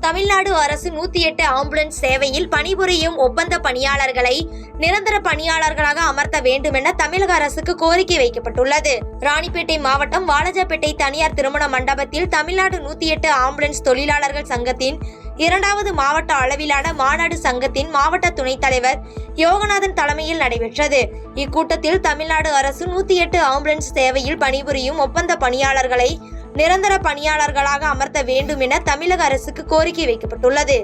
தமிழ்நாடு அரசு 108 ஆம்புலன்ஸ் சேவையில் பணிபுரியும் ஒப்பந்த பணியாளர்களை நிரந்தர பணியாளர்களாக அமர்த்த வேண்டும் என தமிழக அரசுக்கு கோரிக்கை வைக்கப்பட்டுள்ளது. ராணிப்பேட்டை மாவட்டம் வாலாஜாபேட்டை தனியார் திருமண மண்டபத்தில் தமிழ்நாடு 108 ஆம்புலன்ஸ் தொழிலாளர்கள் சங்கத்தின் 2வது மாவட்ட அளவிலான மாநாடு சங்கத்தின் மாவட்ட துணைத் தலைவர் யோகநாதன் தலைமையில் நடைபெற்றது. இக்கூட்டத்தில் தமிழ்நாடு அரசு 108 ஆம்புலன்ஸ் சேவையில் பணிபுரியும் ஒப்பந்த பணியாளர்களை நிரந்தர பணியாளர்களாக அமர்த்த வேண்டும் என தமிழக அரசுக்கு கோரிக்கை வைக்கப்பட்டுள்ளது.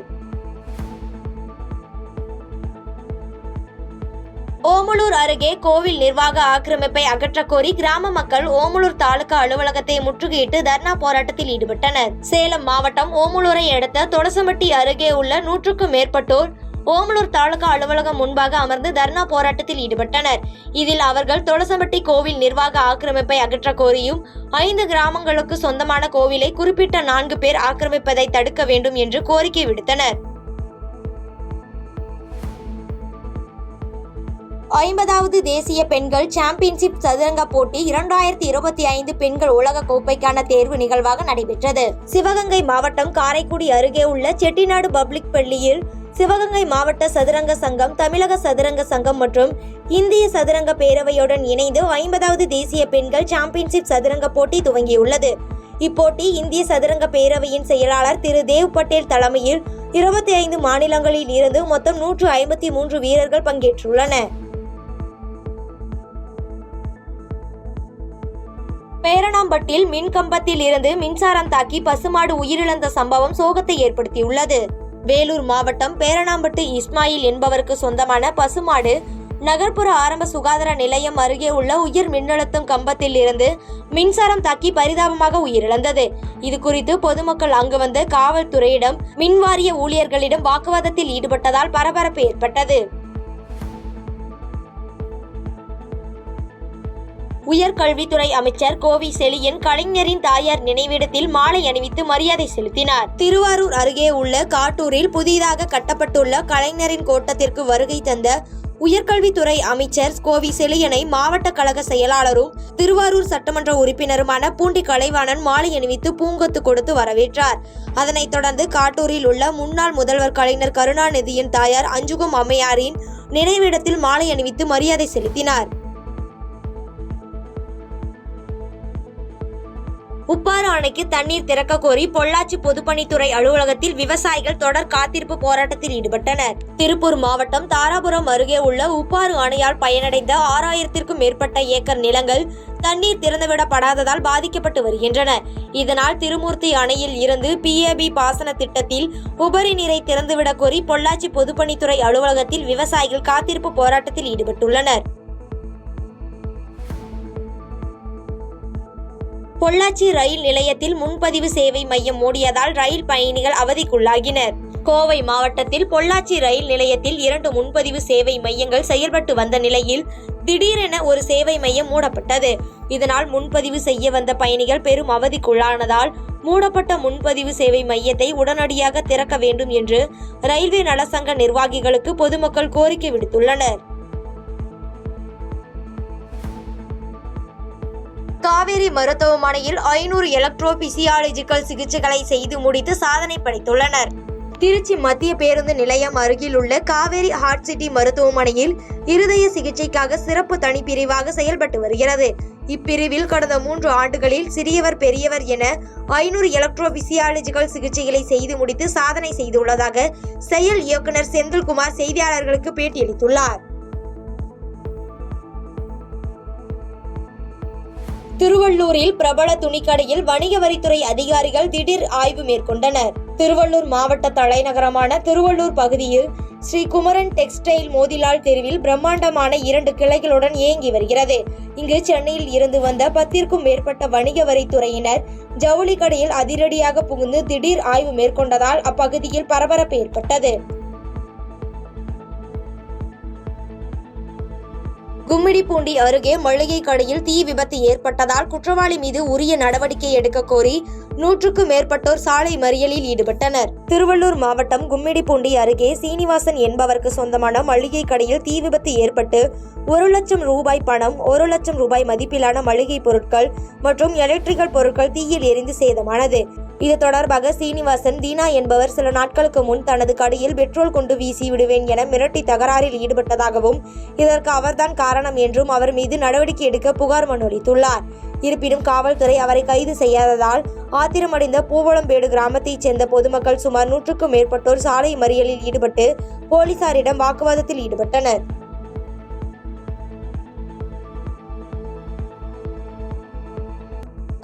ஓமலூர் அருகே கோவில் நிர்வாக ஆக்கிரமிப்பை அகற்றக்கோரி கிராம மக்கள் ஓமலூர் தாலுகா அலுவலகத்தை முற்றுகையிட்டு தர்ணா போராட்டத்தில் ஈடுபட்டனர். சேலம் மாவட்டம் ஓமலூரை அடுத்த தொலசம்பட்டி அருகே உள்ள 100க்கும் மேற்பட்டோர் ஓமலூர் தாலுகா அலுவலகம் முன்பாக அமர்ந்து தர்ணா போராட்டத்தில் ஈடுபட்டனர். இதில் அவர்கள் தொலசம்பட்டி கோவில் நிர்வாக ஆக்கிரமிப்பை அகற்ற கோரியும் 5 கிராமங்களுக்கு சொந்தமான கோவிலை குறிப்பிட்ட 4 பேர் ஆக்கிரமிப்பதை தடுக்க வேண்டும் என்று கோரிக்கை விடுத்தனர். 50வது தேசிய பெண்கள் சாம்பியன்ஷிப் சதுரங்க போட்டி 2025 பெண்கள் உலக கோப்பைக்கான தேர்வு நிகழ்வாக நடைபெற்றது. சிவகங்கை மாவட்டம் காரைக்குடி அருகே உள்ள செட்டிநாடு பப்ளிக் பள்ளியில் சிவகங்கை மாவட்ட சதுரங்க சங்கம், தமிழக சதுரங்க சங்கம் மற்றும் இந்திய சதுரங்க பேரவையுடன் இணைந்து 50வது தேசிய பெண்கள் சாம்பியன்ஷிப் சதுரங்க போட்டி துவங்கியுள்ளது. இப்போட்டி இந்திய சதுரங்க பேரவையின் செயலாளர் திரு தேவ் பட்டேல் தலைமையில் 25 மாநிலங்களில் இருந்து மொத்தம் 153 வீரர்கள் பங்கேற்றுள்ளனர். பேரணாம்பட்டில் மின்கம்பத்தில் இருந்து மின்சாரம் தாக்கி பசுமாடு உயிரிழந்த சம்பவம் சோகத்தை ஏற்படுத்தியுள்ளது. வேலூர் மாவட்டம் பேரணாம்பட்டு இஸ்மாயில் என்பவருக்கு சொந்தமான பசுமாடு நகர்ப்புற ஆரம்ப சுகாதார நிலையம் அருகே உள்ள உயர் மின்னழுத்தம் கம்பத்தில் இருந்து மின்சாரம் தாக்கி பரிதாபமாக உயிரிழந்தது. இது குறித்து பொதுமக்கள் அங்கு வந்து காவல்துறையிடம், மின்வாரிய ஊழியர்களிடம் வாக்குவாதத்தில் ஈடுபட்டதால் பரபரப்பு ஏற்பட்டது. உயர்கல்வித்துறை அமைச்சர் கோவி செழியன் கலைஞரின் தாயார் நினைவிடத்தில் மாலை அணிவித்து மரியாதை செலுத்தினார். திருவாரூர் அருகே உள்ள காட்டூரில் புதிதாக கட்டப்பட்டுள்ள கலைஞரின் கோட்டத்திற்கு வருகை தந்த உயர்கல்வித்துறை அமைச்சர் கோவி செழியனை மாவட்ட கழக செயலாளரும் திருவாரூர் சட்டமன்ற உறுப்பினருமான பூண்டி கலைவாணன் மாலை அணிவித்து பூங்கொத்து கொடுத்து வரவேற்றார். அதனைத் தொடர்ந்து காட்டூரில் உள்ள முன்னாள் முதல்வர் கலைஞர் கருணாநிதியின் தாயார் அஞ்சுகம் அம்மையாரின் நினைவிடத்தில் மாலை அணிவித்து மரியாதை செலுத்தினார். உப்பாறு அணைக்கு தண்ணீர் திறக்க கோரி பொள்ளாச்சி பொதுப்பணித்துறை அலுவலகத்தில் விவசாயிகள் தொடர் காத்திருப்பு போராட்டத்தில் ஈடுபட்டனர். திருப்பூர் மாவட்டம் தாராபுரம் அருகே உள்ள உப்பாறு அணையால் பயனடைந்த 6000க்கும் மேற்பட்ட ஏக்கர் நிலங்கள் தண்ணீர் திறந்துவிடப்படாததால் பாதிக்கப்பட்டு வருகின்றன. இதனால் திருமூர்த்தி அணையில் இருந்து PAB பாசன திட்டத்தில் உபரி நீரை திறந்துவிட கோரி பொள்ளாச்சி பொதுப்பணித்துறை அலுவலகத்தில் விவசாயிகள் காத்திருப்பு போராட்டத்தில் ஈடுபட்டுள்ளனர். பொள்ளாச்சி ரயில் நிலையத்தில் முன்பதிவு சேவை மையம் மூடியதால் ரயில் பயணிகள் அவதிக்குள்ளாகினர். கோவை மாவட்டத்தில் பொள்ளாச்சி ரயில் நிலையத்தில் 2 முன்பதிவு சேவை மையங்கள் செயல்பட்டு வந்த நிலையில் திடீரென ஒரு சேவை மையம் மூடப்பட்டது. இதனால் முன்பதிவு செய்ய வந்த பயணிகள் பெரும் அவதிக்குள்ளானதால் மூடப்பட்ட முன்பதிவு சேவை மையத்தை உடனடியாக திறக்க வேண்டும் என்று ரயில்வே நலசங்க நிர்வாகிகளுக்கு பொதுமக்கள் கோரிக்கை விடுத்துள்ளனர். காவேரி மருத்துவமனையில் 500 எலக்ட்ரோபிசியாலஜிக்கல் சிகிச்சைகளை செய்து முடித்து சாதனை படைத்துள்ளனர். திருச்சி மத்திய பேருந்து நிலையம் அருகில் உள்ள காவேரி ஹார்ட் சிட்டி மருத்துவமனையில் இருதய சிகிச்சைக்காக சிறப்பு தனிப்பிரிவாக செயல்பட்டு வருகிறது. இப்பிரிவில் கடந்த 3 ஆண்டுகளில் சிறியவர் பெரியவர் என 500 எலக்ட்ரோபிசியாலஜிக்கல் சிகிச்சைகளை செய்து முடித்து சாதனை செய்துள்ளதாக செயல் இயக்குனர் செந்தில்குமார் செய்தியாளர்களுக்கு பேட்டியளித்துள்ளார். திருவள்ளூரில் பிரபல துணிக்கடையில் வணிக வரித்துறை அதிகாரிகள் திடீர் ஆய்வு மேற்கொண்டனர். திருவள்ளூர் மாவட்ட தலைநகரமான திருவள்ளூர் பகுதியில் ஸ்ரீ குமரன் டெக்ஸ்டைல் மோதிலால் தெருவில் பிரம்மாண்டமான 2 கிளைகளுடன் இயங்கி வருகிறது. இங்கு சென்னையில் இருந்து வந்த 10க்கும் மேற்பட்ட வணிக வரித்துறையினர் ஜவுளி கடையில் அதிரடியாக புகுந்து திடீர் ஆய்வு மேற்கொண்டதால் அப்பகுதியில் பரபரப்பு ஏற்பட்டது. கும்மிடிப்பூண்டி அருகே மளிகை கடையில் தீ விபத்து ஏற்பட்டதால் குற்றவாளி மீது உரிய நடவடிக்கை எடுக்க கோரி 100க்கும் மேற்பட்டோர் சாலை மறியலில் ஈடுபட்டனர். திருவள்ளூர் மாவட்டம் கும்மிடிப்பூண்டி அருகே சீனிவாசன் என்பவருக்கு சொந்தமான மளிகை கடையில் தீ விபத்து ஏற்பட்டு 1 லட்சம் ரூபாய் பணம், 1 லட்சம் ரூபாய் மதிப்பிலான மளிகை பொருட்கள் மற்றும் எலக்ட்ரிக்கல் பொருட்கள் தீயில் எரிந்து சேதமானது. இது தொடர்பாக சீனிவாசன் தீனா என்பவர் சில நாட்களுக்கு முன் தனது கடையில் பெட்ரோல் கொண்டு வீசி விடுவேன் என மிரட்டி தகராறில் ஈடுபட்டதாகவும் இதற்கு அவர்தான் காரணம் என்றும் அவர் மீது நடவடிக்கை எடுக்க புகார் மனு அளித்துள்ளார். இருப்பினும் காவல்துறை அவரை கைது செய்யாததால் ஆத்திரமடைந்த பூவளம்பேடு கிராமத்தைச் சேர்ந்த பொதுமக்கள் சுமார் 100க்கும் மேற்பட்டோர் சாலை மறியலில் ஈடுபட்டு போலீசாரிடம் வாக்குவாதத்தில் ஈடுபட்டனர்.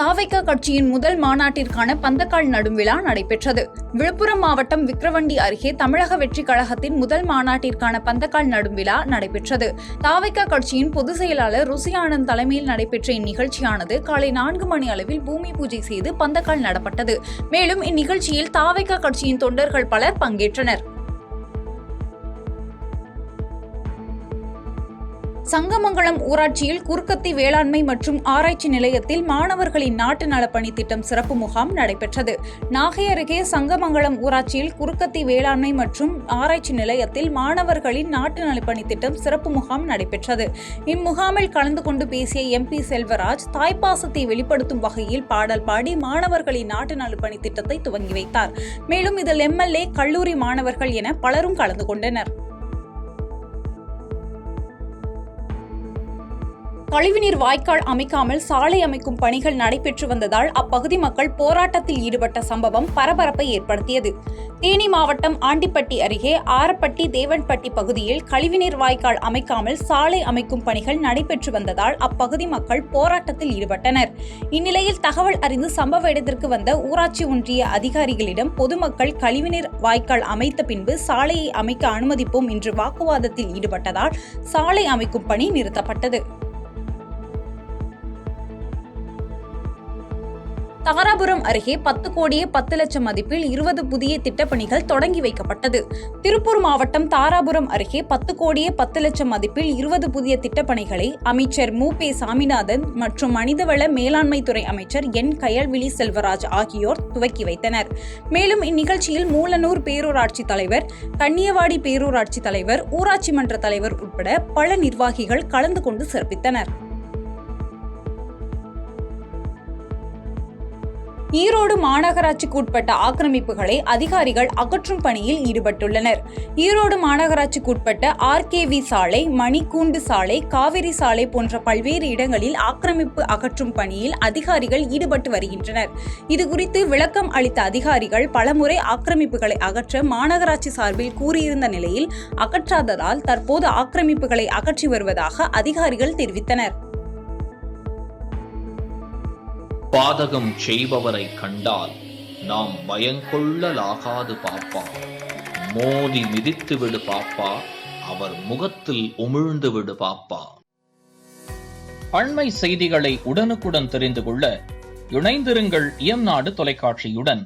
தாவைக்கா கட்சியின் முதல் மாநாட்டிற்கான பந்தக்கால் நடும் விழா நடைபெற்றது. விழுப்புரம் மாவட்டம் விக்கிரவண்டி அருகே தமிழக வெற்றி கழகத்தின் முதல் மாநாட்டிற்கான பந்தக்கால் நடும் விழா நடைபெற்றது. தாவைக்கா கட்சியின் பொதுச் செயலாளர் ருசி ஆனந்த் தலைமையில் நடைபெற்ற இந்நிகழ்ச்சியானது காலை 4 மணி அளவில் பூமி பூஜை செய்து பந்தக்கால் நடப்பட்டது. மேலும் இந்நிகழ்ச்சியில் தாவைக்கா கட்சியின் தொண்டர்கள் பலர் பங்கேற்றனர். சங்கமங்கலம் ஊராட்சியில் குறுக்கத்தி வேளாண்மை மற்றும் ஆராய்ச்சி நிலையத்தில் மாணவர்களின் நாட்டு நலப்பணி திட்டம் சிறப்பு முகாம் நடைபெற்றது. நாகை அருகே சங்கமங்கலம் ஊராட்சியில் குறுக்கத்தி வேளாண்மை மற்றும் ஆராய்ச்சி நிலையத்தில் மாணவர்களின் நாட்டு நலப்பணி திட்டம் சிறப்பு முகாம் நடைபெற்றது. இம்முகாமில் கலந்து கொண்டு பேசிய MP செல்வராஜ் தாய்ப்பாசத்தை வெளிப்படுத்தும் வகையில் பாடல் பாடி மாணவர்களின் நாட்டு நலப்பணி திட்டத்தை துவங்கி வைத்தார். மேலும் இதில் MLA, கல்லூரி மாணவர்கள் என பலரும் கலந்து கொண்டனர். கழிவுநீர் வாய்க்கால் அமைக்காமல் சாலை அமைக்கும் பணிகள் நடைபெற்று வந்ததால் அப்பகுதி மக்கள் போராட்டத்தில் ஈடுபட்ட சம்பவம் பரபரப்பை ஏற்படுத்தியது. தேனி மாவட்டம் ஆண்டிப்பட்டி அருகே ஆரப்பட்டி தேவன்பட்டி பகுதியில் கழிவுநீர் வாய்க்கால் அமைக்காமல் சாலை அமைக்கும் பணிகள் நடைபெற்று வந்ததால் அப்பகுதி மக்கள் போராட்டத்தில் ஈடுபட்டனர். இந்நிலையில் தகவல் அறிந்து சம்பவ இடத்திற்கு வந்த ஊராட்சி ஒன்றிய அதிகாரிகளிடம் பொதுமக்கள் கழிவுநீர் வாய்க்கால் அமைத்த பின்பு சாலையை அமைக்க அனுமதிப்போம் என்று வாக்குவாதத்தில் ஈடுபட்டதால் சாலை அமைக்கும் பணி நிறுத்தப்பட்டது. தாராபுரம் அருகே 10 கோடியே 10 லட்சம் மதிப்பில் 20 புதிய திட்டப்பணிகள் தொடங்கி வைக்கப்பட்டது. திருப்பூர் மாவட்டம் தாராபுரம் அருகே 10 கோடியே 10 லட்சம் மதிப்பில் 20 புதிய திட்டப்பணிகளை அமைச்சர் மு.பே. சாமிநாதன் மற்றும் மனிதவள மேலாண்மை துறை அமைச்சர் என். கயல்விழி செல்வராஜ் ஆகியோர் துவக்கி வைத்தனர். மேலும் இந்நிகழ்ச்சியில் மூலனூர் பேரூராட்சி தலைவர், கன்னியவாடி பேரூராட்சி தலைவர், ஊராட்சி மன்ற தலைவர் உட்பட பல நிர்வாகிகள் கலந்து கொண்டு சிறப்பித்தனர். ஈரோடு மாநகராட்சிக்கு உட்பட்ட ஆக்கிரமிப்புகளை அதிகாரிகள் அகற்றும் பணியில் ஈடுபட்டுள்ளனர். ஈரோடு மாநகராட்சிக்கு உட்பட்ட RKV சாலை, மணிக்கூண்டு சாலை, காவிரி சாலை போன்ற பல்வேறு இடங்களில் ஆக்கிரமிப்பு அகற்றும் பணியில் அதிகாரிகள் ஈடுபட்டு வருகின்றனர். இதுகுறித்து விளக்கம் அளித்த அதிகாரிகள் பலமுறை ஆக்கிரமிப்புகளை அகற்ற மாநகராட்சி சார்பில் கூறியிருந்த நிலையில் அகற்றாததால் தற்போது ஆக்கிரமிப்புகளை அகற்றி வருவதாக அதிகாரிகள் தெரிவித்தனர். பாதகம் செய்பவரை கண்டால் நாம் பயங்கொள்ளலாகாது பாப்பா. மோதி மிதித்து விடு பாப்பா, அவர் முகத்தில் உமிழ்ந்து விடு பாப்பா. அண்மை செய்திகளை உடனுக்குடன் தெரிந்து கொள்ள இணைந்திருங்கள் இயம்நாடு தொலைக்காட்சியுடன்.